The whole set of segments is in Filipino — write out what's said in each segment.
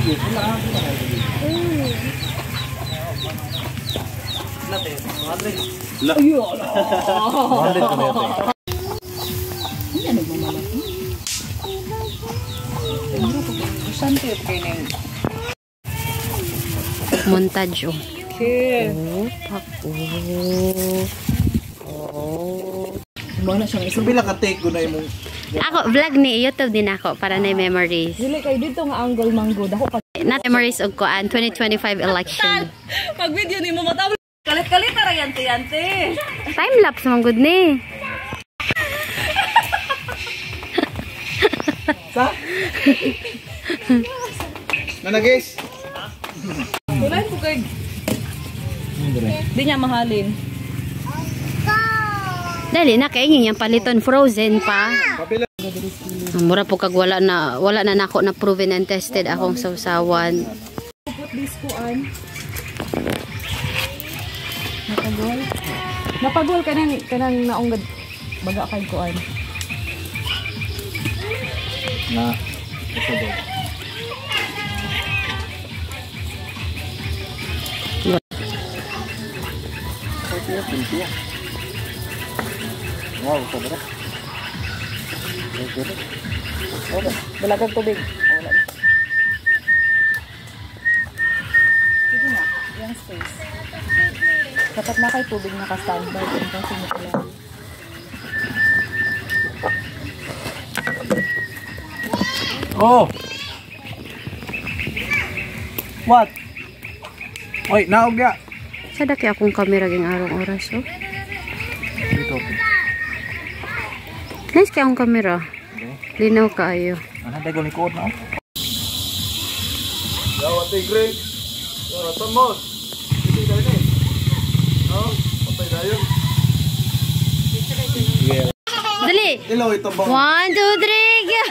Montage oh. Okay. Mana siyang isang bila ka take ko na imong. Ako vlog ni YouTube din ako para na memories. Dili kay dito nga angle mango dako pa. Not memories og kuan 2025 election. Pag video ni mo matawag. Kalit-kalit ra yante. Time lapse man gud ni. Sa? Nana guys. Wala po kay. Di niya mahalin. Dali na kay yung paliton frozen pa. Mura po kag wala na nako na proven and tested akong sausawan. Put this kuan. Napagol kanang naunggad baga kay kuan. Na. Napagol. Wow, sobra. Okay. Balagag tubig. Wala na. Sige na, yung space. Dapat na kay tubig na ka-standby. Kasi lang. Oh! What? Oy, naog ya. Sa daki akong kamera ging arong oras oh. Dito. Nice kaya akong kamera. Linaw kaayo. Ano tayo ni kood na? Yawa tigre. Yawa tamos. Hindi tayo ni. No? Patay tayo. Dali. Hello, ito ba? 1, 2, 3. Go.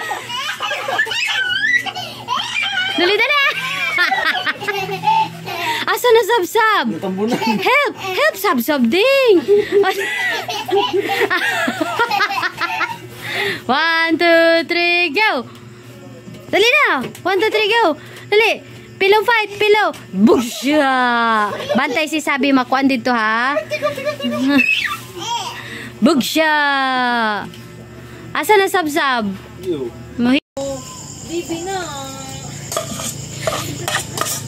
Dali. Asa na sab-sab? Help sab-sab ding. 1, 2, 3, go! Dali na! 1, 2, 3, go! Dali! Pillow fight! Pillow! Busya! Bantay si Sabi makuan dito ha! Busya! Asa na sab-sab? Bibi na!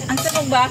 Ang sabog ba?